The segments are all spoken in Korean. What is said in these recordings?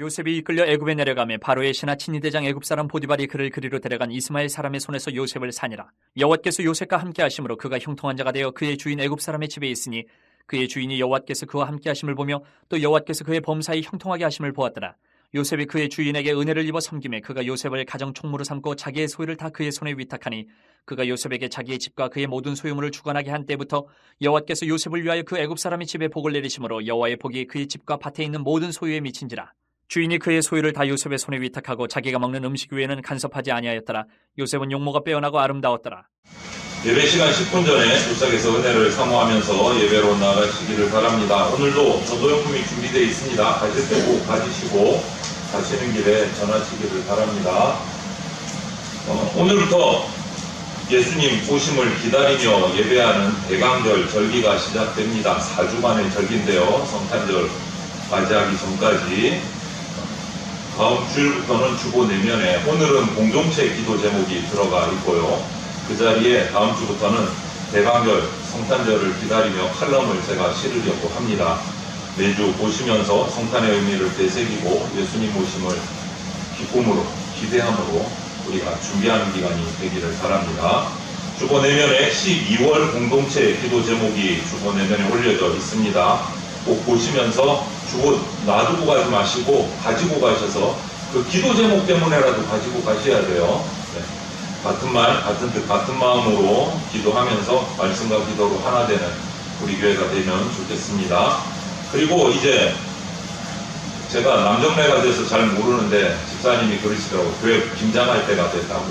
요셉이 이끌려 애굽에 내려가매 바로의 신하 친위대장 애굽 사람 보디발이 그를 그리로 데려간 이스마엘 사람의 손에서 요셉을 사니라. 여호와께서 요셉과 함께 하심으로 그가 형통한 자가 되어 그의 주인 애굽 사람의 집에 있으니 그의 주인이 여호와께서 그와 함께 하심을 보며 또 여호와께서 그의 범사에 형통하게 하심을 보았더라. 요셉이 그의 주인에게 은혜를 입어 섬김에 그가 요셉을 가정 총무로 삼고 자기의 소유를 다 그의 손에 위탁하니 그가 요셉에게 자기의 집과 그의 모든 소유물을 주관하게 한 때부터 여호와께서 요셉을 위하여 그 애굽 사람의 집에 복을 내리심으로 여호와의 복이 그의 집과 밭에 있는 모든 소유에 미친지라. 주인이 그의 소유를 다 요셉의 손에 위탁하고 자기가 먹는 음식 외에는 간섭하지 아니하였더라. 요셉은 용모가 빼어나고 아름다웠더라. 예배 시간 10분 전에 도착해서 은혜를 사모하면서 예배로 나가시기를 바랍니다. 오늘도 전도용품이 준비되어 있습니다. 가실 때 꼭 가지시고 가시는 길에 전하시기를 바랍니다. 오늘부터 예수님 오심을 기다리며 예배하는 대강절 절기가 시작됩니다. 4주간의 절기인데요. 성탄절 맞이하기 전까지 다음 주일부터는 주보 내면에 오늘은 공동체 기도 제목이 들어가 있고요. 그 자리에 다음 주부터는 대강절, 성탄절을 기다리며 칼럼을 제가 실으려고 합니다. 매주 보시면서 성탄의 의미를 되새기고 예수님 오심을 기쁨으로, 기대함으로 우리가 준비하는 기간이 되기를 바랍니다. 주보 내면에 12월 공동체 기도 제목이 주보 내면에 올려져 있습니다. 꼭 보시면서 주보 놔두고 가지 마시고 가지고 가셔서 그 기도 제목 때문에라도 가지고 가셔야 돼요. 네. 같은 말, 같은 뜻, 같은 마음으로 기도하면서 말씀과 기도로 하나 되는 우리 교회가 되면 좋겠습니다. 그리고 이제 제가 남정네가 돼서 잘 모르는데 집사님이 그러시더라고요. 교회 김장할 때가 됐다고.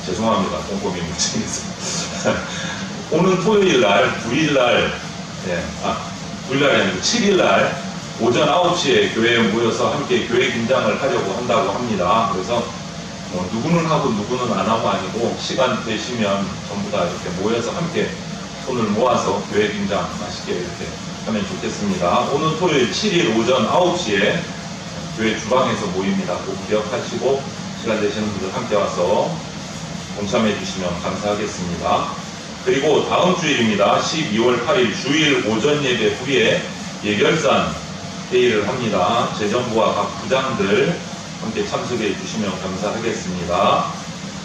죄송합니다. 꼼꼼히 묻히겠습니다. 오는 토요일날, 9일날, 토요일날이 아니고 7일날 오전 9시에 교회에 모여서 함께 교회 김장을 하려고 한다고 합니다. 그래서 누구는 하고 누구는 안 하고 아니고 시간 되시면 전부 다 이렇게 모여서 함께 손을 모아서 교회 김장 맛있게 이렇게 하면 좋겠습니다. 오늘 토요일 7일 오전 9시에 교회 주방에서 모입니다. 꼭 기억하시고 시간 되시는 분들 함께 와서 동참해 주시면 감사하겠습니다. 그리고 다음 주일입니다. 12월 8일 주일 오전 예배 후에 예결산 회의를 합니다. 재정부와 각 부장들 함께 참석해 주시면 감사하겠습니다.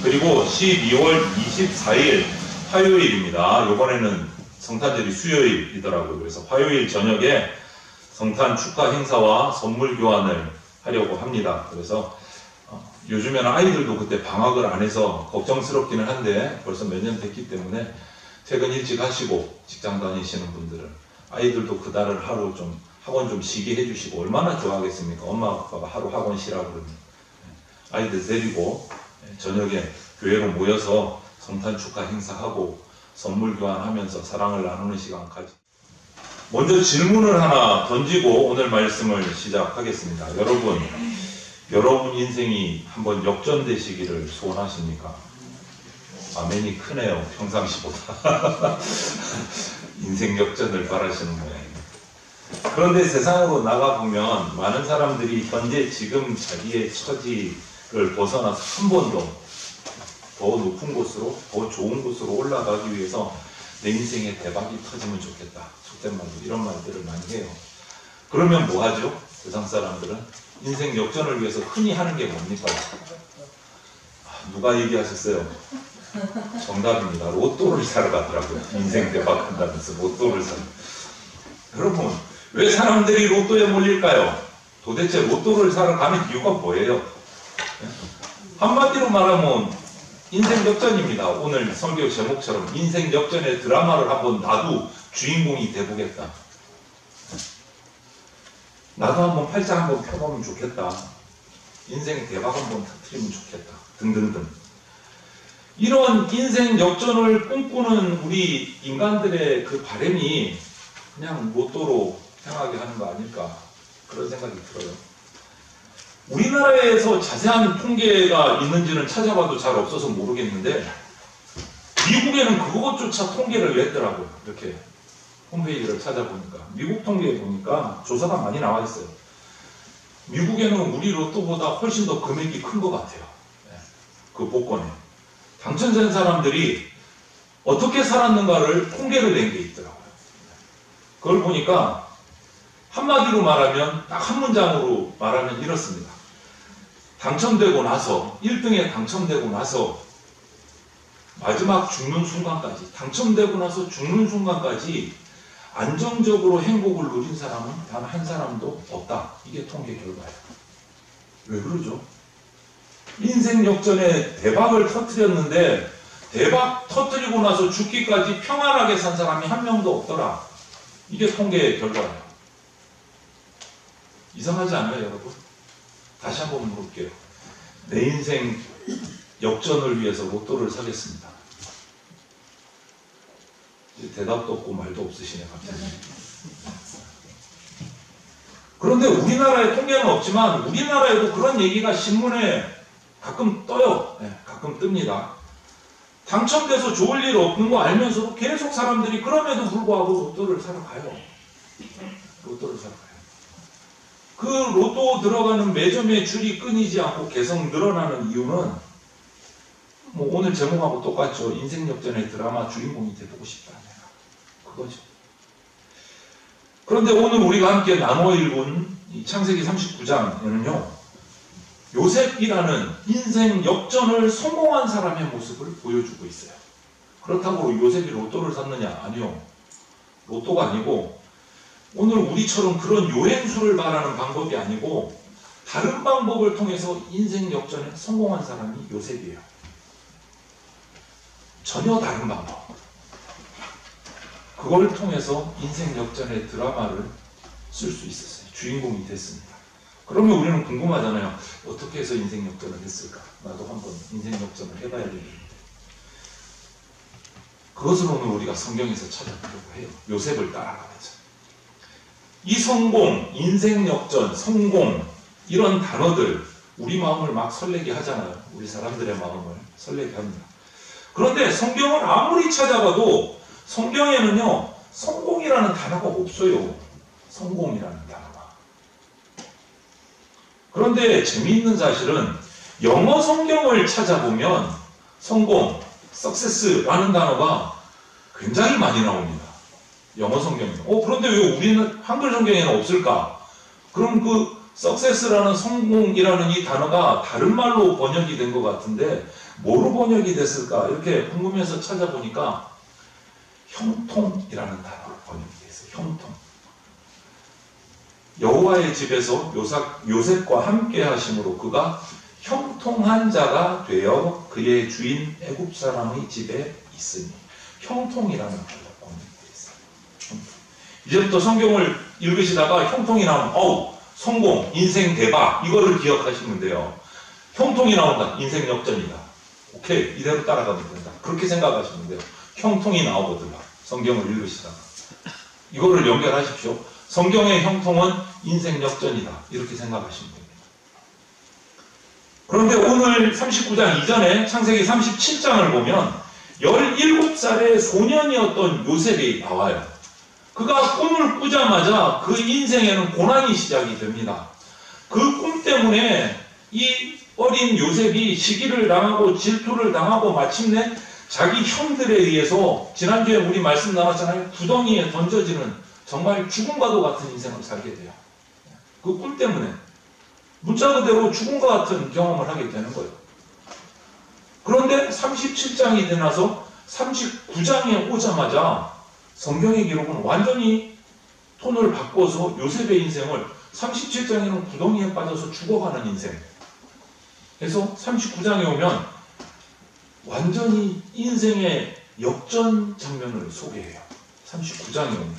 그리고 12월 24일 화요일입니다. 이번에는 성탄절이 수요일이더라고요. 그래서 화요일 저녁에 성탄 축하 행사와 선물 교환을 하려고 합니다. 그래서 요즘에는 아이들도 그때 방학을 안 해서 걱정스럽기는 한데 벌써 몇 년 됐기 때문에 퇴근 일찍 하시고 직장 다니시는 분들은 아이들도 그달을 하루 좀 학원 좀 쉬게 해주시고 얼마나 좋아하겠습니까? 엄마 아빠가 하루 학원 쉬라고 그러면 아이들 데리고 저녁에 교회로 모여서 성탄 축하 행사하고 선물 교환하면서 사랑을 나누는 시간 가지. 먼저 질문을 하나 던지고 오늘 말씀을 시작하겠습니다. 여러분 인생이 한번 역전되시기를 소원하십니까? 아멘이 크네요. 평상시보다. 인생 역전을 바라시는 모양입니다. 그런데 세상으로 나가보면 많은 사람들이 현재 지금 자기의 처지를 벗어나서 한 번 더 높은 곳으로, 더 좋은 곳으로 올라가기 위해서 내 인생에 대박이 터지면 좋겠다. 속된 말로 이런 말들을 많이 해요. 그러면 뭐 하죠? 세상 사람들은 인생 역전을 위해서 흔히 하는 게 뭡니까? 누가 얘기하셨어요? 정답입니다. 로또를 사러 가더라고요. 인생 대박 한다면서 로또를 사러. 여러분, 왜 사람들이 로또에 몰릴까요? 도대체 로또를 사러 가는 이유가 뭐예요? 한마디로 말하면 인생 역전입니다. 오늘 설교 제목처럼 인생 역전의 드라마를 한번 나도 주인공이 돼보겠다. 나도 한번 팔짱 한번 펴보면 좋겠다. 인생 대박 한번 터뜨리면 좋겠다. 등등등. 이런 인생 역전을 꿈꾸는 우리 인간들의 그 바람이 그냥 로또로 향하게 하는 거 아닐까 그런 생각이 들어요. 우리나라에서 자세한 통계가 있는지는 찾아봐도 잘 없어서 모르겠는데 미국에는 그것조차 통계를 냈더라고요. 이렇게 홈페이지를 찾아보니까 미국 통계에 보니까 조사가 많이 나와 있어요. 미국에는 우리 로또보다 훨씬 더 금액이 큰 것 같아요. 그 복권에 당첨된 사람들이 어떻게 살았는가를 통계를 낸 게 있더라고요. 그걸 보니까 한마디로 말하면, 딱 한 문장으로 말하면 이렇습니다. 당첨되고 나서, 1등에 당첨되고 나서 마지막 죽는 순간까지, 당첨되고 나서 죽는 순간까지 안정적으로 행복을 누린 사람은 단 한 사람도 없다. 이게 통계 결과예요. 왜 그러죠? 인생 역전에 대박을 터뜨렸는데 대박 터뜨리고 나서 죽기까지 평안하게 산 사람이 한 명도 없더라. 이게 통계 결과예요. 이상하지 않아요, 여러분? 다시 한번 물어볼게요. 내 인생 역전을 위해서 로또를 사겠습니다. 대답도 없고 말도 없으시네, 갑자기. 그런데 우리나라에 통계는 없지만 우리나라에도 그런 얘기가 신문에 가끔 떠요. 네, 가끔 뜹니다. 당첨돼서 좋을 일 없는 거 알면서도 계속 사람들이 그럼에도 불구하고 로또를 사러 가요. 로또를 사러 가요. 그 로또 들어가는 매점의 줄이 끊이지 않고 계속 늘어나는 이유는 뭐 오늘 제목하고 똑같죠. 인생 역전의 드라마 주인공이 되고 싶다. 그거죠. 그런데 오늘 우리가 함께 나누어 읽은 이 창세기 39장에는요. 요셉이라는 인생 역전을 성공한 사람의 모습을 보여주고 있어요. 그렇다고 요셉이 로또를 샀느냐? 아니요. 로또가 아니고 오늘 우리처럼 그런 요행수를 말하는 방법이 아니고 다른 방법을 통해서 인생 역전에 성공한 사람이 요셉이에요. 전혀 다른 방법. 그걸 통해서 인생 역전의 드라마를 쓸 수 있었어요. 주인공이 됐습니다. 그러면 우리는 궁금하잖아요. 어떻게 해서 인생 역전을 했을까? 나도 한번 인생 역전을 해봐야겠는데. 그것을 오늘 우리가 성경에서 찾아보려고 해요. 요셉을 따라가면서. 이 성공, 인생 역전, 성공 이런 단어들 우리 마음을 막 설레게 하잖아요. 우리 사람들의 마음을 설레게 합니다. 그런데 성경을 아무리 찾아봐도 성경에는요, 성공이라는 단어가 없어요. 성공이라는 단어가. 그런데 재미있는 사실은 영어 성경을 찾아보면 성공, success라는 단어가 굉장히 많이 나옵니다. 영어 성경에. 그런데 왜 우리는 한글 성경에는 없을까? 그럼 그 success라는 성공이라는 이 단어가 다른 말로 번역이 된 것 같은데 뭐로 번역이 됐을까? 이렇게 궁금해서 찾아보니까 형통이라는 단어로 번역이 됐어요. 형통. 여호와의 집에서 요셉과 함께 하심으로 그가 형통한 자가 되어 그의 주인 애굽 사람의 집에 있으니 형통이라는 말로 번역이 됐어요. 이제부터 성경을 읽으시다가 형통이 나오면 성공, 인생 대박 이거를 기억하시면 돼요. 형통이 나온다. 인생 역전이다. 오케이. 이대로 따라가면 된다. 그렇게 생각하시면 돼요. 형통이 나오거든요. 성경을 읽으시다가. 이거를 연결하십시오. 성경의 형통은 인생 역전이다. 이렇게 생각하시면 됩니다. 그런데 오늘 39장 이전에 창세기 37장을 보면 17살의 소년이었던 요셉이 나와요. 그가 꿈을 꾸자마자 그 인생에는 고난이 시작이 됩니다. 그 꿈 때문에 이 어린 요셉이 시기를 당하고 질투를 당하고 마침내 자기 형들에 의해서 지난주에 우리 말씀 나눴잖아요. 구덩이에 던져지는 정말 죽음과도 같은 인생을 살게 돼요. 그 꿈 때문에 문자 그대로 죽음과 같은 경험을 하게 되는 거예요. 그런데 37장이 되나서 39장에 오자마자 성경의 기록은 완전히 톤을 바꿔서 요셉의 인생을 37장에는 구덩이에 빠져서 죽어가는 인생. 그래서 39장에 오면 완전히 인생의 역전 장면을 소개해요. 39장에 오면.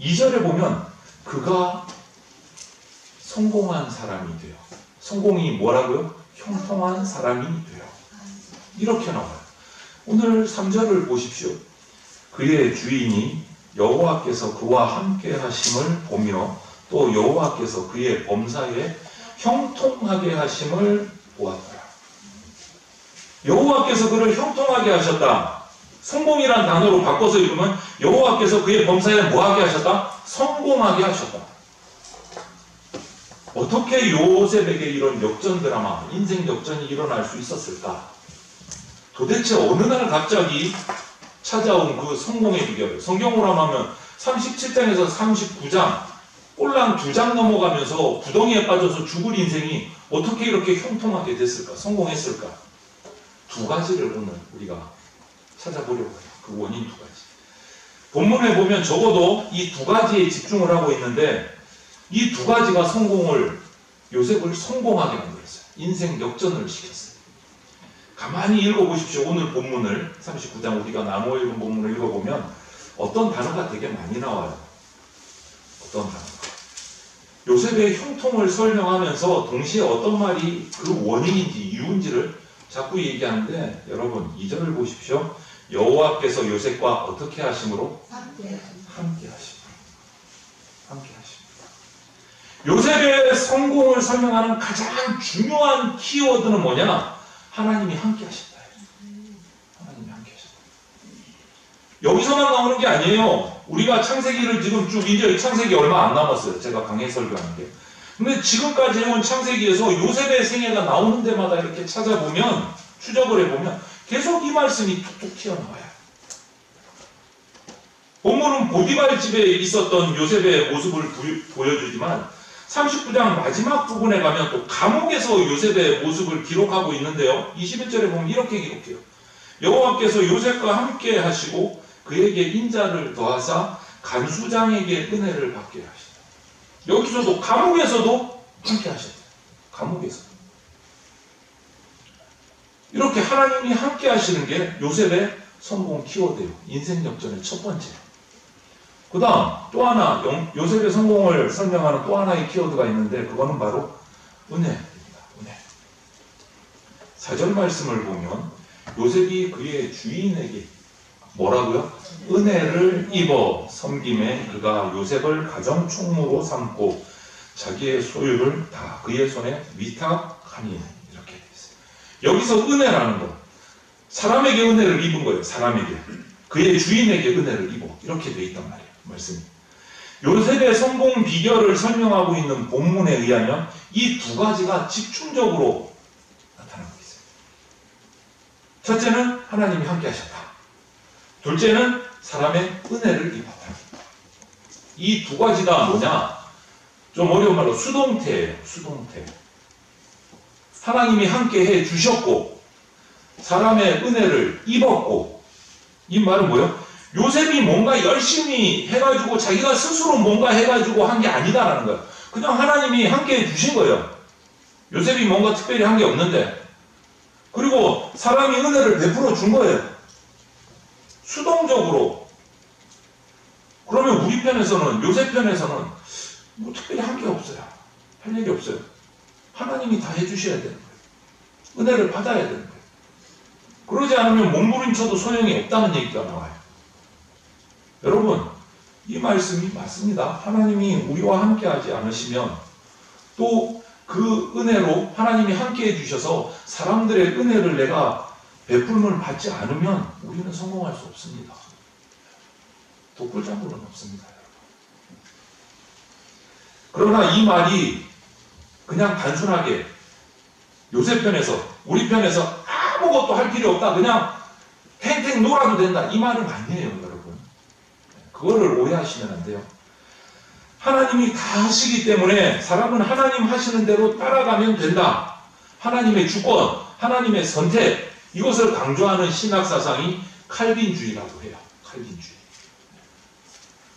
2절에 보면 그가 성공한 사람이 돼요. 성공이 뭐라고요? 형통한 사람이 돼요. 이렇게 나와요. 오늘 3절을 보십시오. 그의 주인이 여호와께서 그와 함께 하심을 보며 또 여호와께서 그의 범사에 형통하게 하심을 보았더라. 여호와께서 그를 형통하게 하셨다. 성공이란 단어로 바꿔서 읽으면 여호와께서 그의 범사에 뭐하게 하셨다? 성공하게 하셨다. 어떻게 요셉에게 이런 역전 드라마, 인생 역전이 일어날 수 있었을까? 도대체 어느 날 갑자기 찾아온 그 성공의 비결을 성경으로 하면 37장에서 39장 꼴랑 2장 넘어가면서 구덩이에 빠져서 죽을 인생이 어떻게 이렇게 형통하게 됐을까? 성공했을까? 2가지를 오늘 우리가 찾아보려고 해요. 그 원인 2가지. 본문에 보면 적어도 이 2가지에 집중을 하고 있는데 이 2가지가 요셉을 성공하게 만들었어요. 인생 역전을 시켰어요. 가만히 읽어보십시오. 오늘 본문을 39장 우리가 나누어 읽은 본문을 읽어보면 어떤 단어가 되게 많이 나와요. 어떤 단어가. 요셉의 형통을 설명하면서 동시에 어떤 말이 그 원인인지 이유인지를 자꾸 얘기하는데 여러분 2절을 보십시오. 여호와께서 요셉과 어떻게 하심으로? 함께 하심으로. 요셉의 성공을 설명하는 가장 중요한 키워드는 뭐냐? 하나님이 함께 하신다. 하나님이 함께 하신다. 여기서만 나오는 게 아니에요. 우리가 창세기를 지금 쭉 이제 창세기 얼마 안 남았어요. 제가 강해 설교하는 게. 근데 지금까지 해온 창세기에서 요셉의 생애가 나오는 데마다 이렇게 찾아보면 추적을 해보면 계속 이 말씀이 툭툭 튀어나와요. 본문은 보디발 집에 있었던 요셉의 모습을 보여주지만 39장 마지막 부분에 가면 또 감옥에서 요셉의 모습을 기록하고 있는데요. 21절에 보면 이렇게 기록해요. 여호와께서 요셉과 함께 하시고 그에게 인자를 더하사 간수장에게 은혜를 받게 하시다. 여기서도 감옥에서도 함께 하셨다. 감옥에서. 이렇게 하나님이 함께 하시는 게 요셉의 성공 키워드예요. 인생 역전의 첫 번째. 그 다음 또 하나 요셉의 성공을 설명하는 또 하나의 키워드가 있는데 그거는 바로 은혜입니다. 은혜. 4절 말씀을 보면 요셉이 그의 주인에게 뭐라고요? 은혜를 입어 섬김에 그가 요셉을 가정총무로 삼고 자기의 소유를 다 그의 손에 위탁하니 이렇게 되어 있어요. 여기서 은혜라는 것 사람에게 은혜를 입은 거예요. 사람에게 그의 주인에게 은혜를 입어 이렇게 되어 있단 말이에요. 말씀이. 요셉의 성공 비결을 설명하고 있는 본문에 의하면 이 2가지가 집중적으로 나타나고 있어요. 첫째는 하나님이 함께 하셨다. 둘째는 사람의 은혜를 입었다. 이 2가지가 뭐냐? 좀 어려운 말로 수동태예요. 수동태. 하나님이 함께 해 주셨고 사람의 은혜를 입었고 이 말은 뭐예요? 요셉이 뭔가 열심히 해가지고 자기가 스스로 뭔가 해가지고 한 게 아니다라는 거예요. 그냥 하나님이 함께 해주신 거예요. 요셉이 뭔가 특별히 한 게 없는데 그리고 사람이 은혜를 베풀어 준 거예요. 수동적으로. 그러면 우리 편에서는 요셉 편에서는 뭐 특별히 한 게 없어요. 할 일이 없어요. 하나님이 다 해주셔야 되는 거예요. 은혜를 받아야 되는 거예요. 그러지 않으면 몸부림쳐도 소용이 없다는 얘기가 나와요. 여러분 이 말씀이 맞습니다. 하나님이 우리와 함께 하지 않으시면 또 그 은혜로 하나님이 함께 해주셔서 사람들의 은혜를 내가 베풀음을 받지 않으면 우리는 성공할 수 없습니다. 독불장군은 없습니다. 그러나 이 말이 그냥 단순하게 요셉 편에서 우리 편에서 아무것도 할 필요 없다 그냥 탱탱 놀아도 된다 이 말은 아니에요. 여러분 그거를 오해하시면 안 돼요. 하나님이 다 하시기 때문에 사람은 하나님 하시는 대로 따라가면 된다. 하나님의 주권, 하나님의 선택 이것을 강조하는 신학사상이 칼빈주의라고 해요. 칼빈주의.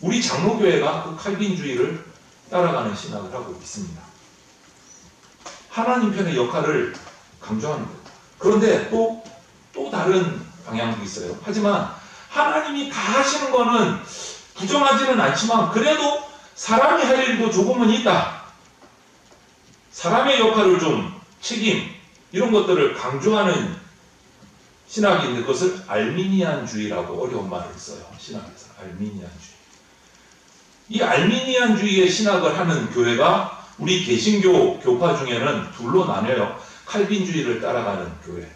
우리 장로교회가 그 칼빈주의를 따라가는 신학을 하고 있습니다. 하나님 편의 역할을 강조하는 거예요. 그런데 또 다른 방향도 있어요. 하지만 하나님이 다 하시는 거는 부정하지는 않지만 그래도 사람이 할 일도 조금은 있다. 사람의 역할을 좀 책임 이런 것들을 강조하는 신학이 있는데 그것을 알미니안주의라고 어려운 말을 써요. 신학에서 알미니안주의. 이 알미니안주의의 신학을 하는 교회가 우리 개신교 교파 중에는 둘로 나뉘어요. 칼빈주의를 따라가는 교회,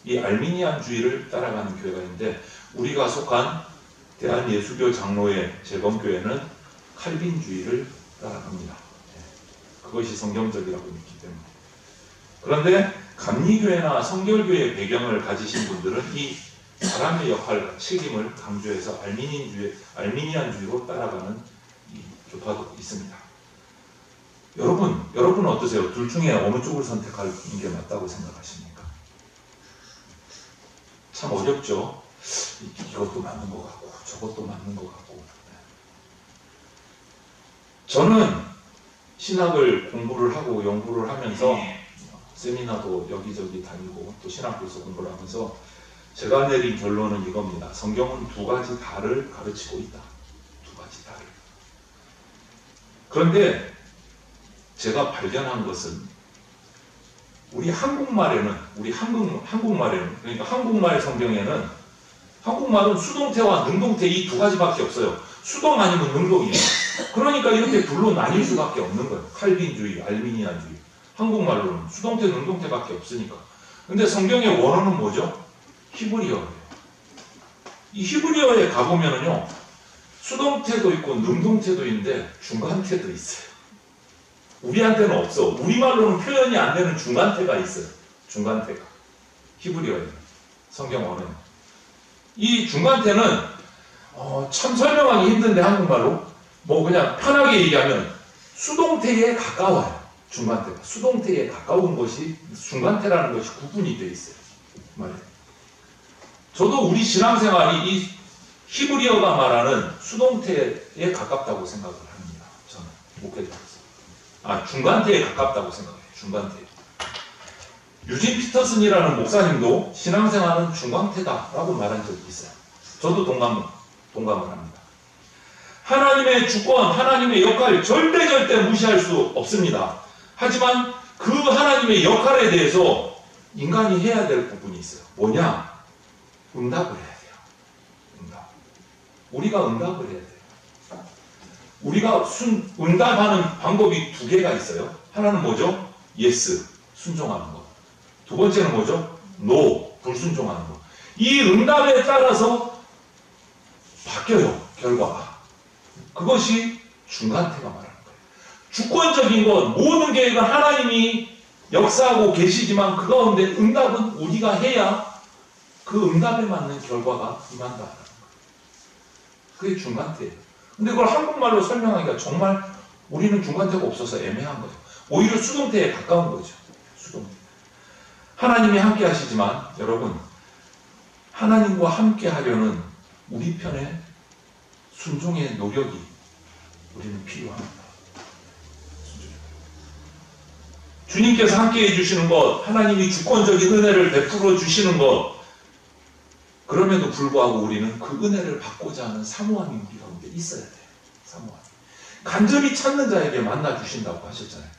이 알미니안주의를 따라가는 교회가 있는데 우리가 속한 대한예수교 장로회 재건교회는 칼빈주의를 따라갑니다. 그것이 성경적이라고 믿기 때문에. 그런데 감리교회나 성결교회의 배경을 가지신 분들은 이 사람의 역할과 책임을 강조해서 알미니안주의로 따라가는 이 교파도 있습니다. 여러분은 어떠세요? 둘 중에 어느 쪽을 선택하는 게 맞다고 생각하십니까? 참 어렵죠. 이것도 맞는 것 같고 저것도 맞는 것 같고. 저는 신학을 공부를 하고 연구를 하면서 세미나도 여기저기 다니고 또 신학교에서 공부를 하면서 제가 내린 결론은 이겁니다. 성경은 두 가지 다를 가르치고 있다. 두 가지 다를. 그런데 제가 발견한 것은 우리 한국말에는 그러니까 한국말 성경에는 한국말은 수동태와 능동태 이 두 가지밖에 없어요. 수동 아니면 능동이에요. 그러니까 이렇게 둘로 나뉠 수밖에 없는 거예요. 칼빈주의, 알미니안주의. 한국말로는 수동태, 능동태밖에 없으니까. 근데 성경의 원어는 뭐죠? 히브리어예요. 이 히브리어에 가보면은요, 수동태도 있고 능동태도 있는데 중간태도 있어요. 우리한테는 없어. 우리말로는 표현이 안 되는 중간태가 있어요. 중간태가. 히브리어에 성경 언어에. 이 중간태는 참 설명하기 힘든데 한국말로 뭐 그냥 편하게 얘기하면 수동태에 가까워요. 중간태가. 수동태에 가까운 것이 중간태라는 것이 구분이 되어 있어요. 말이에요. 저도 우리 신앙생활이 이 히브리어가 말하는 수동태에 가깝다고 생각을 합니다. 저는 목회자로서. 중간태에 가깝다고 생각해요. 중간태. 유진 피터슨이라는 목사님도 신앙생활은 중간태다라고 말한 적이 있어요. 저도 동감을 합니다. 하나님의 주권, 하나님의 역할 절대 무시할 수 없습니다. 하지만 그 하나님의 역할에 대해서 인간이 해야 될 부분이 있어요. 뭐냐? 응답을 해야 돼요. 응답. 우리가 응답을 해야 돼요. 우리가 응답하는 방법이 두 개가 있어요. 하나는 뭐죠? yes, 순종하는 것. 두 번째는 뭐죠? no, 불순종하는 것. 이 응답에 따라서 바뀌어요, 결과가. 그것이 중간태가 말하는 거예요. 주권적인 것, 모든 계획은 하나님이 역사하고 계시지만 그 가운데 응답은 우리가 해야 그 응답에 맞는 결과가 임한다는 거예요. 그게 중간태예요. 근데 그걸 한국말로 설명하기가 정말 우리는 중간태가 없어서 애매한 거죠. 오히려 수동태에 가까운 거죠. 수동태. 하나님이 함께 하시지만 여러분, 하나님과 함께 하려는 우리 편의 순종의 노력이 우리는 필요합니다. 주님께서 함께 해주시는 것, 하나님이 주권적인 은혜를 베풀어 주시는 것, 그럼에도 불구하고 우리는 그 은혜를 받고자 하는 사모함이 우리 가운데 있어야 돼요. 사모함. 간절히 찾는 자에게 만나 주신다고 하셨잖아요.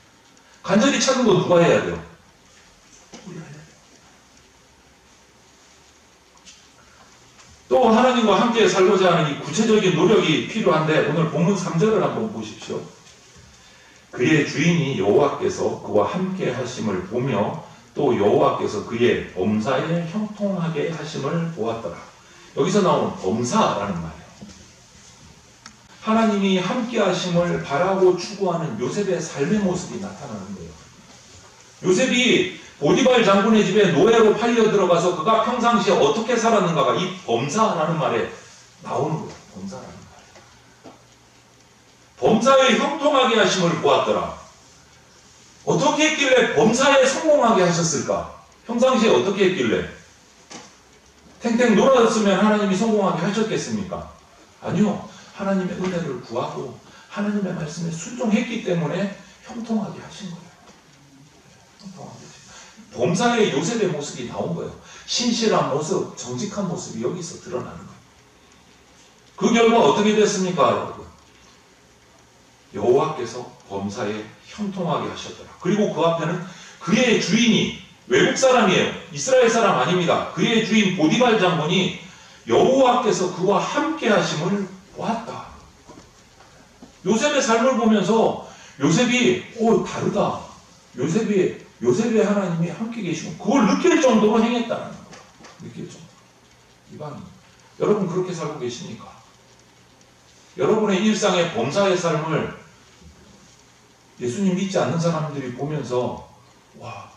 간절히 찾는 거 누가 해야 돼요? 우리가 해야 돼요. 또 하나님과 함께 살고자 하는 이 구체적인 노력이 필요한데 오늘 본문 3절을 한번 보십시오. 그의 주인이 여호와께서 그와 함께 하심을 보며 또 여호와께서 그의 범사에 형통하게 하심을 보았더라. 여기서 나오는 범사라는 말이에요. 하나님이 함께 하심을 바라고 추구하는 요셉의 삶의 모습이 나타나는 거예요. 요셉이 보디발 장군의 집에 노예로 팔려 들어가서 그가 평상시에 어떻게 살았는가가 이 범사라는 말에 나오는 거예요. 범사라는 말. 범사에 형통하게 하심을 보았더라. 어떻게 했길래 범사에 성공하게 하셨을까? 평상시에 어떻게 했길래? 탱탱 놀았으면 하나님이 성공하게 하셨겠습니까? 아니요. 하나님의 은혜를 구하고 하나님의 말씀에 순종했기 때문에 형통하게 하신 거예요. 형통하게 하신 거예요. 범사의 요셉의 모습이 나온 거예요. 신실한 모습, 정직한 모습이 여기서 드러나는 거예요. 그 결과 어떻게 됐습니까, 여러분? 여호와께서 범사에 형통하게 하셨더라. 그리고 그 앞에는 그의 주인이 외국 사람이에요. 이스라엘 사람 아닙니다. 그의 주인 보디발 장군이 여호와께서 그와 함께 하심을 보았다. 요셉의 삶을 보면서 요셉이 다르다. 요셉의 하나님이 함께 계시고 그걸 느낄 정도로 행했다는 거예요. 느낄 정도. 이방인. 여러분 그렇게 살고 계십니까? 여러분의 일상의 범사의 삶을 예수님 믿지 않는 사람들이 보면서 와,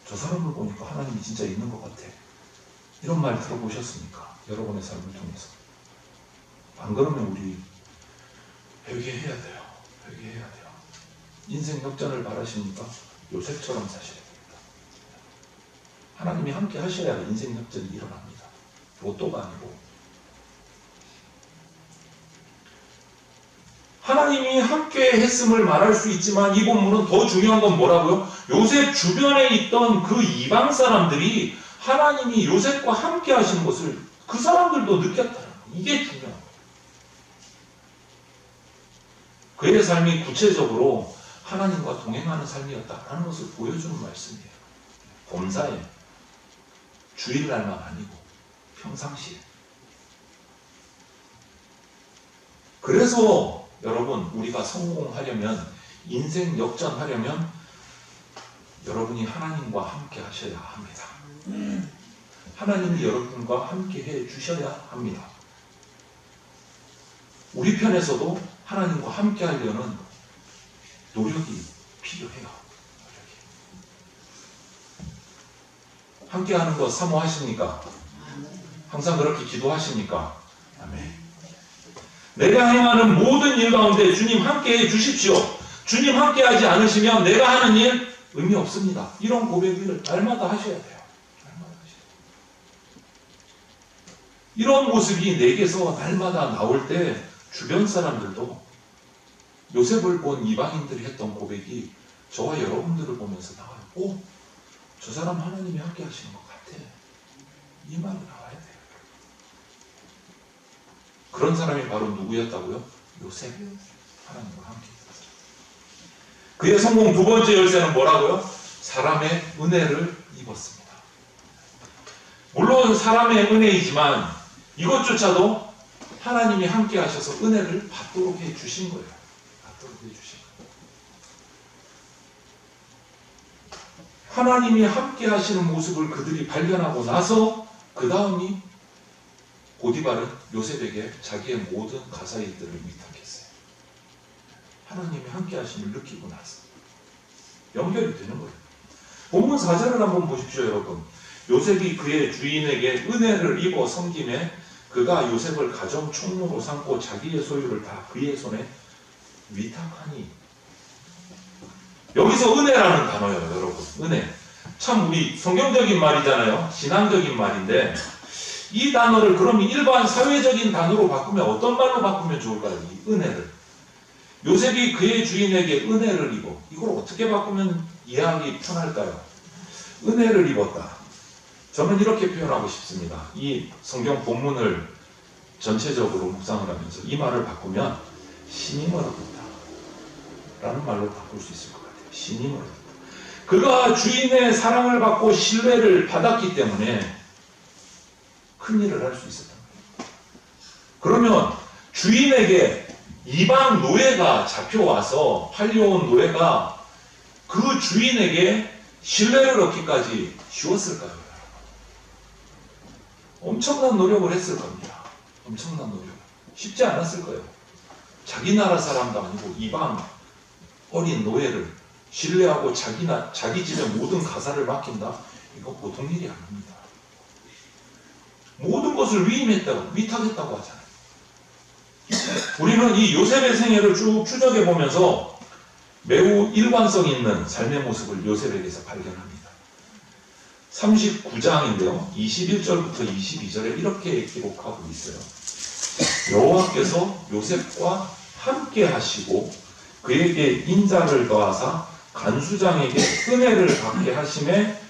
저 사람을 보니까 하나님이 진짜 있는 것 같아. 이런 말 들어보셨습니까? 여러분의 삶을 통해서. 안 그러면 우리 회개해야 돼요. 회개해야 돼요. 인생 역전을 바라십니까? 요셉처럼 사셔야 됩니다. 하나님이 함께 하셔야 인생 역전이 일어납니다. 로또가 아니고. 하나님이 함께 했음을 말할 수 있지만 이 본문은 더 중요한 건 뭐라고요? 요셉 주변에 있던 그 이방 사람들이 하나님이 요셉과 함께 하신 것을 그 사람들도 느꼈다는 거예요. 이게 중요한 거예요. 그의 삶이 구체적으로 하나님과 동행하는 삶이었다라는 것을 보여주는 말씀이에요. 범사에, 주일날만 아니고 평상시에. 그래서 여러분, 우리가 성공하려면, 인생 역전하려면 여러분이 하나님과 함께 하셔야 합니다. 하나님이 여러분과 함께 해 주셔야 합니다. 우리 편에서도 하나님과 함께 하려는 노력이 필요해요. 함께 하는 거 사모하십니까? 항상 그렇게 기도하십니까? 아멘. 내가 행하는 모든 일 가운데 주님 함께 해 주십시오. 주님 함께 하지 않으시면 내가 하는 일 의미 없습니다. 이런 고백을 날마다 하셔야 돼요. 날마다 하셔야 돼요. 이런 모습이 내게서 날마다 나올 때 주변 사람들도 요셉을 본 이방인들이 했던 고백이 저와 여러분들을 보면서 나와요. 오, 저 사람 하나님이 함께 하시는 것 같아. 이 말이 나와야 돼요. 그런 사람이 바로 누구였다고요? 요셉. 하나님과 함께 있었어요. 그의 성공 두 번째 열쇠는 뭐라고요? 사람의 은혜를 입었습니다. 물론 사람의 은혜이지만 이것조차도 하나님이 함께 하셔서 은혜를 받도록 해 주신 거예요. 받도록 해 주신 거예요. 하나님이 함께 하시는 모습을 그들이 발견하고 나서 그 다음이 보디발은 요셉에게 자기의 모든 가사일들을 위탁했어요. 하나님이 함께 하심을 느끼고 나서 연결이 되는 거예요. 본문 4절을 한번 보십시오, 여러분. 요셉이 그의 주인에게 은혜를 입어 섬김에 그가 요셉을 가정 총무로 삼고 자기의 소유를 다 그의 손에 위탁하니. 여기서 은혜라는 단어예요, 여러분. 은혜. 참 우리 성경적인 말이잖아요. 신앙적인 말인데 이 단어를 그럼 일반 사회적인 단어로 바꾸면 어떤 말로 바꾸면 좋을까요? 이 은혜를. 요셉이 그의 주인에게 은혜를 입어. 이걸 어떻게 바꾸면 이해하기 편할까요? 은혜를 입었다. 저는 이렇게 표현하고 싶습니다. 이 성경 본문을 전체적으로 묵상을 하면서 이 말을 바꾸면 신임을 얻었다 라는 말로 바꿀 수 있을 것 같아요. 신임을 얻었다. 그가 주인의 사랑을 받고 신뢰를 받았기 때문에 큰 일을 할 수 있었던 거예요. 그러면 주인에게 이방 노예가 잡혀와서 팔려온 노예가 그 주인에게 신뢰를 얻기까지 쉬웠을까요? 엄청난 노력을 했을 겁니다. 엄청난 노력. 쉽지 않았을 거예요. 자기 나라 사람도 아니고 이방 어린 노예를 신뢰하고 자기 집의 모든 가사를 맡긴다? 이거 보통 일이 아닙니다. 모든 것을 위탁했다고 하잖아요. 우리는 이 요셉의 생애를 쭉 추적해 보면서 매우 일관성 있는 삶의 모습을 요셉에게서 발견합니다. 39장인데요. 21절부터 22절에 이렇게 기록하고 있어요. 여호와께서 요셉과 함께 하시고 그에게 인자를 더하사 간수장에게 은혜를 받게 하심에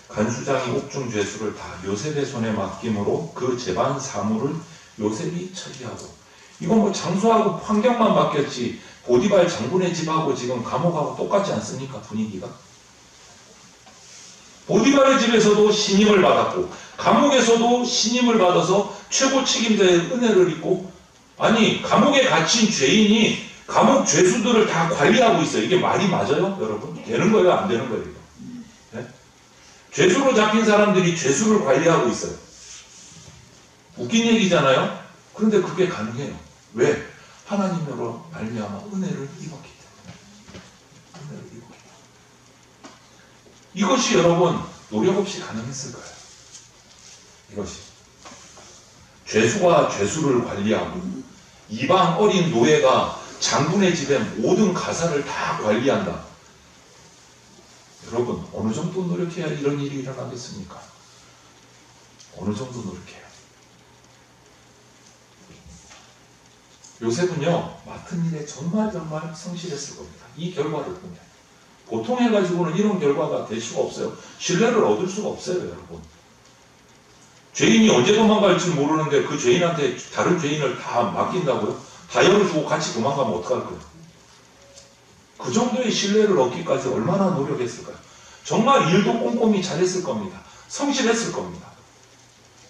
간수장이 옥중 죄수를 다 요셉의 손에 맡김으로 그 재반 사물을 요셉이 처리하고. 이건 뭐 장소하고 환경만 바뀌었지 보디발 장군의 집하고 지금 감옥하고 똑같지 않습니까? 분위기가. 보디발의 집에서도 신임을 받았고 감옥에서도 신임을 받아서 최고 책임자의 은혜를 입고, 아니 감옥에 갇힌 죄인이 감옥 죄수들을 다 관리하고 있어요. 이게 말이 맞아요? 여러분? 되는 거예요? 안 되는 거예요? 네? 죄수로 잡힌 사람들이 죄수를 관리하고 있어요. 웃긴 얘기잖아요? 그런데 그게 가능해요. 왜? 하나님으로 말미암아 은혜를 입었기 때문에. 은혜를 입었기 때문에. 이것이 여러분 노력 없이 가능했을까요? 이것이 죄수가 죄수를 관리하고 이방 어린 노예가 장군의 집의 모든 가사를 다 관리한다. 여러분, 어느 정도 노력해야 이런 일이 일어나겠습니까? 어느 정도 노력해요. 요셉은요, 맡은 일에 정말 성실했을 겁니다. 이 결과를 보면. 보통 해가지고는 이런 결과가 될 수가 없어요. 신뢰를 얻을 수가 없어요, 여러분. 죄인이 언제 도망갈지 모르는데 그 죄인한테 다른 죄인을 다 맡긴다고요? 다 열어주고 같이 도망가면 어떡할 거예요? 그 정도의 신뢰를 얻기까지 얼마나 노력했을까요? 정말 일도 꼼꼼히 잘했을 겁니다. 성실했을 겁니다.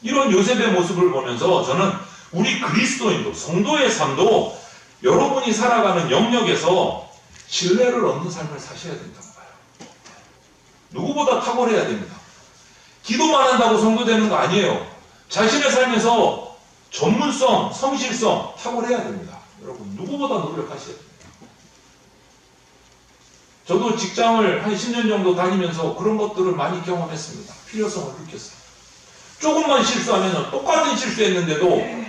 이런 요셉의 모습을 보면서 저는 우리 그리스도인도, 성도의 삶도 여러분이 살아가는 영역에서 신뢰를 얻는 삶을 사셔야 된다고 봐요. 누구보다 탁월해야 됩니다. 기도만 한다고 성도 되는 거 아니에요. 자신의 삶에서 전문성, 성실성 탁월해야 됩니다. 여러분, 누구보다 노력하셔야 됩니다. 저도 직장을 한 10년 정도 다니면서 그런 것들을 많이 경험했습니다. 필요성을 느꼈어요. 조금만 실수하면 똑같은 실수했는데도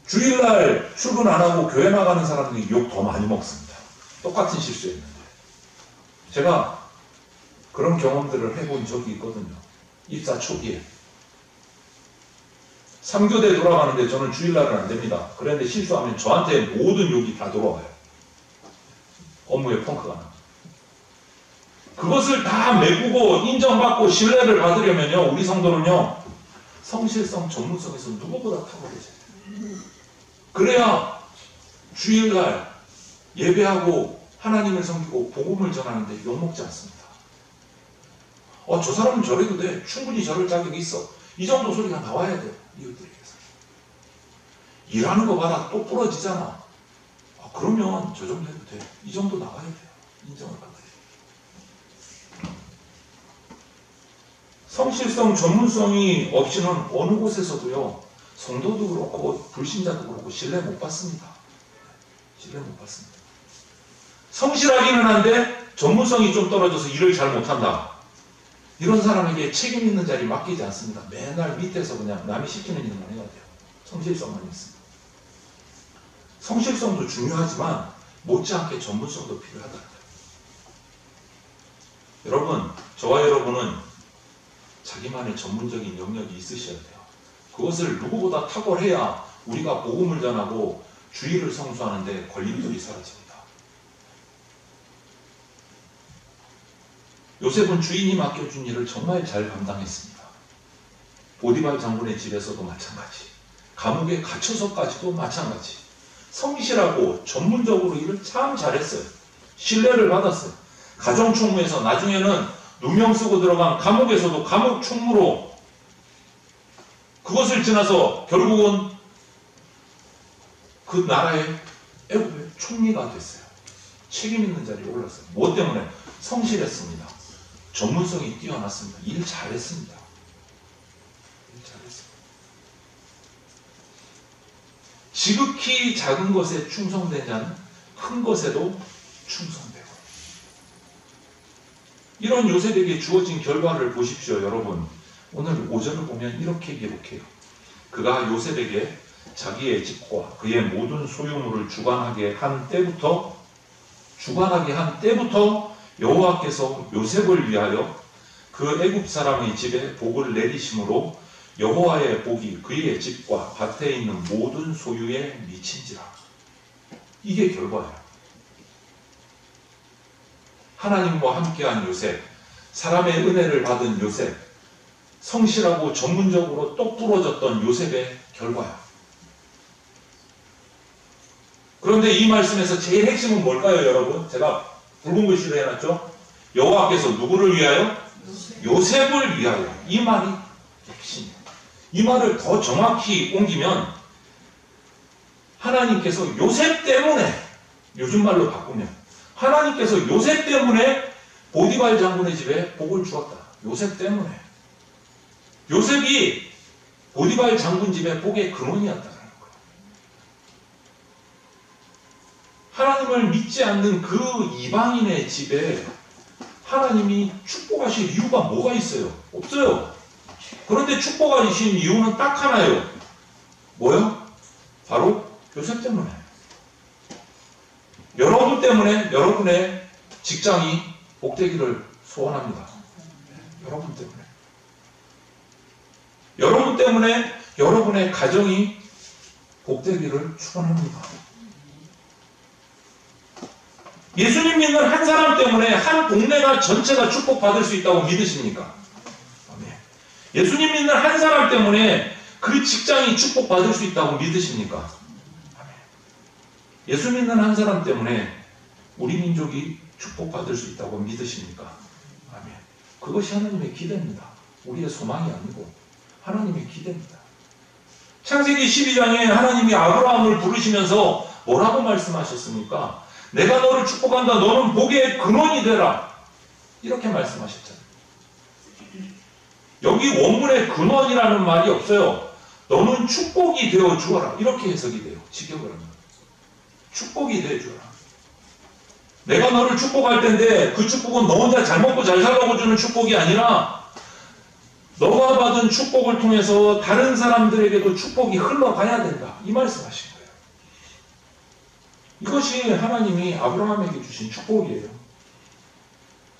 주일날 출근 안 하고 교회 나가는 사람들이 욕 더 많이 먹습니다. 똑같은 실수했는데. 제가 그런 경험들을 해본 적이 있거든요. 입사 초기에. 3교대 돌아가는데 저는 주일날은 안 됩니다. 그런데 실수하면 저한테 모든 욕이 다 돌아와요. 업무에 펑크가 나. 그것을 다 메꾸고 인정받고 신뢰를 받으려면요, 우리 성도는요, 성실성, 전문성에서 누구보다 탁월해져야 돼요. 그래야 주일날 예배하고 하나님을 섬기고 복음을 전하는데 욕먹지 않습니다. 저 사람은 저래도 돼. 충분히 저럴 자격이 있어. 이 정도 소리가 나와야 돼요. 이웃들에게서. 일하는 거 봐라. 또 부러지잖아. 그러면 저 정도 해도 돼. 이 정도 나와야 돼요. 인정을 받아야 돼요. 성실성, 전문성이 없이는 어느 곳에서도요, 성도도 그렇고 불신자도 그렇고 신뢰 못 받습니다. 신뢰 못 받습니다. 성실하기는 한데 전문성이 좀 떨어져서 일을 잘 못한다. 이런 사람에게 책임 있는 자리 맡기지 않습니다. 맨날 밑에서 그냥 남이 시키는 일만 해야 돼요. 성실성만 있습니다. 성실성도 중요하지만 못지않게 전문성도 필요하다. 여러분, 저와 여러분은 자기만의 전문적인 영역이 있으셔야 돼요. 그것을 누구보다 탁월해야 우리가 복음을 전하고 주의를 성수하는데 걸림돌이 사라집니다. 요셉은 주인이 맡겨준 일을 정말 잘 감당했습니다. 보디발 장군의 집에서도 마찬가지, 감옥에 갇혀서까지도 마찬가지, 성실하고 전문적으로 일을 참 잘했어요. 신뢰를 받았어요. 가정총무에서 나중에는 누명 쓰고 들어간 감옥에서도 감옥 총무로 그것을 지나서 결국은 그 나라의 애국의 총리가 됐어요. 책임 있는 자리에 올랐어요. 무엇 때문에? 성실했습니다. 전문성이 뛰어났습니다. 일 잘했습니다. 일 잘했습니다. 지극히 작은 것에 충성된 자는 큰 것에도 충성되고. 이런 요셉에게 주어진 결과를 보십시오, 여러분. 오늘 5절을 보면 이렇게 기록해요. 그가 요셉에게 자기의 집과 그의 모든 소유물을 주관하게 한 때부터 여호와께서 요셉을 위하여 그 애굽 사람의 집에 복을 내리심으로 여호와의 복이 그의 집과 밭에 있는 모든 소유에 미친지라. 이게 결과예요. 하나님과 함께한 요셉, 사람의 은혜를 받은 요셉, 성실하고 전문적으로 똑부러졌던 요셉의 결과야. 그런데 이 말씀에서 제일 핵심은 뭘까요, 여러분? 제가 붉은 글씨로 해놨죠? 여호와께서 누구를 위하여? 요셉을 위하여. 이 말이 핵심이에요. 이 말을 더 정확히 옮기면 하나님께서 요셉 때문에, 요즘 말로 바꾸면 하나님께서 요셉 때문에 보디발 장군의 집에 복을 주었다. 요셉 때문에. 요셉이 보디발 장군 집의 복의 근원이었다는 거예요. 하나님을 믿지 않는 그 이방인의 집에 하나님이 축복하실 이유가 뭐가 있어요? 없어요. 그런데 축복하신 이유는 딱 하나예요. 뭐요? 바로 요셉 때문에. 여러분 때문에 여러분의 직장이 복되기를 소원합니다. 여러분 때문에. 여러분 때문에 여러분의 가정이 복되기를 축원합니다. 예수님 믿는 한 사람 때문에 한 동네가 전체가 축복받을 수 있다고 믿으십니까? 아멘. 예수님 믿는 한 사람 때문에 그 직장이 축복받을 수 있다고 믿으십니까? 아멘. 예수 믿는 한 사람 때문에 우리 민족이 축복받을 수 있다고 믿으십니까? 아멘. 그것이 하나님의 기대입니다. 우리의 소망이 아니고 하나님의 기대입니다. 창세기 12장에 하나님이 아브라함을 부르시면서 뭐라고 말씀하셨습니까? 내가 너를 축복한다. 너는 복의 근원이 되라. 이렇게 말씀하셨잖아요. 여기 원문에 근원이라는 말이 없어요. 너는 축복이 되어 주어라. 이렇게 해석이 돼요. 직역을 하면. 축복이 되어 주어라. 내가 너를 축복할 텐데 그 축복은 너 혼자 잘 먹고 잘 살라고 주는 축복이 아니라 너가 받은 축복을 통해서 다른 사람들에게도 축복이 흘러가야 된다. 이 말씀하신 거예요. 이것이 하나님이 아브라함에게 주신 축복이에요.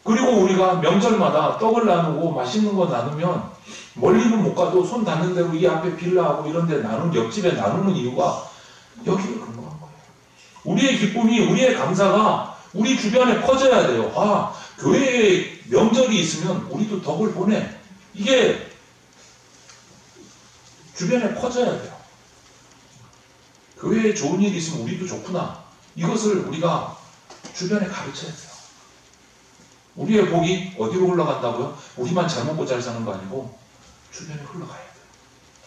그리고 우리가 명절마다 떡을 나누고 맛있는 거 나누면 멀리는 못 가도 손 닿는 대로 이 앞에 빌라하고 이런 데 옆집에 나누는 이유가 여기에 근거한 거예요. 우리의 기쁨이, 우리의 감사가 우리 주변에 퍼져야 돼요. 아, 교회에 명절이 있으면 우리도 덕을 보내. 이게 주변에 퍼져야 돼요. 교회에 좋은 일이 있으면 우리도 좋구나. 이것을 우리가 주변에 가르쳐야 돼요. 우리의 복이 어디로 흘러간다고요? 우리만 잘 먹고 잘 사는 거 아니고 주변에 흘러가야 돼요.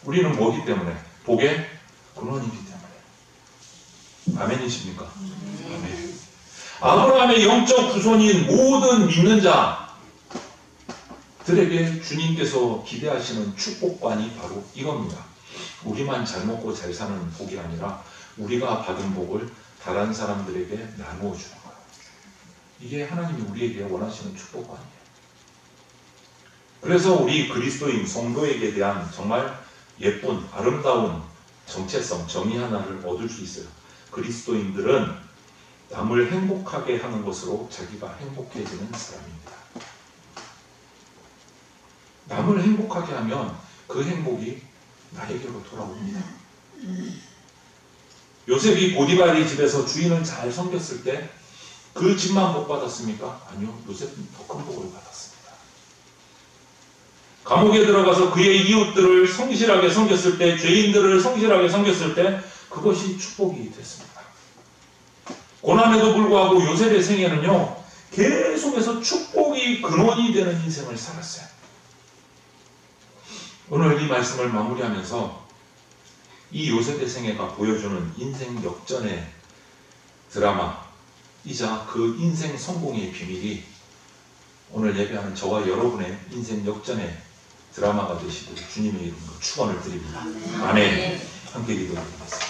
우리는 뭐기 때문에? 복의 근원이기 때문에. 아멘이십니까? 아멘. 아브라함의 영적 후손인 모든 믿는 자들에게 주님께서 기대하시는 축복관이 바로 이겁니다. 우리만 잘 먹고 잘 사는 복이 아니라 우리가 받은 복을 다른 사람들에게 나누어 주는 거예요. 이게 하나님이 우리에게 원하시는 축복관이에요. 그래서 우리 그리스도인 성도에게 대한 정말 예쁜 아름다운 정체성, 정의 하나를 얻을 수 있어요. 그리스도인들은 남을 행복하게 하는 것으로 자기가 행복해지는 사람입니다. 남을 행복하게 하면 그 행복이 나에게로 돌아옵니다. 요셉이 보디발의 집에서 주인을 잘 섬겼을 때 그 집만 복 받았습니까? 아니요. 요셉은 더 큰 복을 받았습니다. 감옥에 들어가서 그의 이웃들을 성실하게 섬겼을 때, 죄인들을 성실하게 섬겼을 때 그것이 축복이 됐습니다. 고난에도 불구하고 요셉의 생애는요, 계속해서 축복이 근원이 되는 인생을 살았어요. 오늘 이 말씀을 마무리하면서 이 요셉의 생애가 보여주는 인생 역전의 드라마이자 그 인생 성공의 비밀이 오늘 예배하는 저와 여러분의 인생 역전의 드라마가 되시도록 주님의 이름으로 축원을 드립니다. 아멘. 함께 기도드리겠습니다.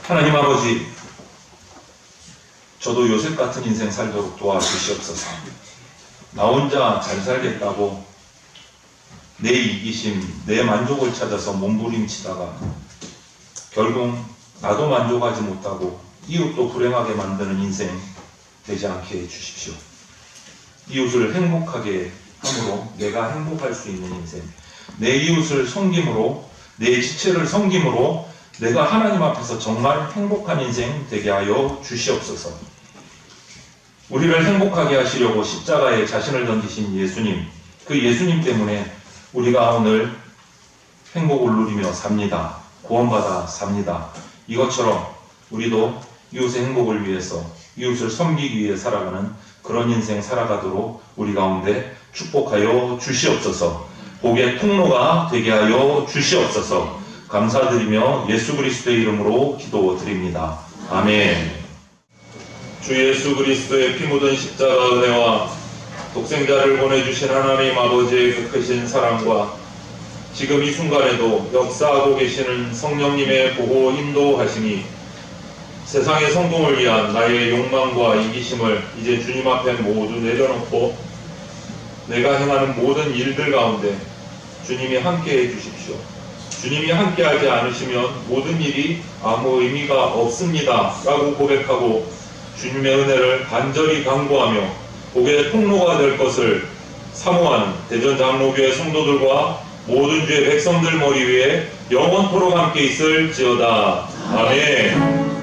하나님 아버지, 저도 요셉 같은 인생 살도록 도와주시옵소서. 나 혼자 잘 살겠다고 내 이기심, 내 만족을 찾아서 몸부림치다가 결국 나도 만족하지 못하고 이웃도 불행하게 만드는 인생 되지 않게 해주십시오. 이웃을 행복하게 함으로 내가 행복할 수 있는 인생, 내 이웃을 섬김으로, 내 지체를 섬김으로 내가 하나님 앞에서 정말 행복한 인생 되게 하여 주시옵소서. 우리를 행복하게 하시려고 십자가에 자신을 던지신 예수님, 그 예수님 때문에 우리가 오늘 행복을 누리며 삽니다. 구원받아 삽니다. 이것처럼 우리도 이웃의 행복을 위해서, 이웃을 섬기기 위해 살아가는 그런 인생 살아가도록 우리 가운데 축복하여 주시옵소서. 복의 통로가 되게 하여 주시옵소서. 감사드리며 예수 그리스도의 이름으로 기도드립니다. 아멘. 주 예수 그리스도의 피 묻은 십자가 은혜와 독생자를 보내주신 하나님 아버지의 그 크신 사랑과 지금 이 순간에도 역사하고 계시는 성령님의 보호 인도하심이 세상의 성공을 위한 나의 욕망과 이기심을 이제 주님 앞에 모두 내려놓고 내가 행하는 모든 일들 가운데 주님이 함께해 주십시오. 주님이 함께하지 않으시면 모든 일이 아무 의미가 없습니다 라고 고백하고 주님의 은혜를 간절히 간구하며 복의 통로가 될 것을 사모하는 대전장로교회 성도들과 모든 주의 백성들 머리 위에 영원토록 함께 있을지어다. 아멘.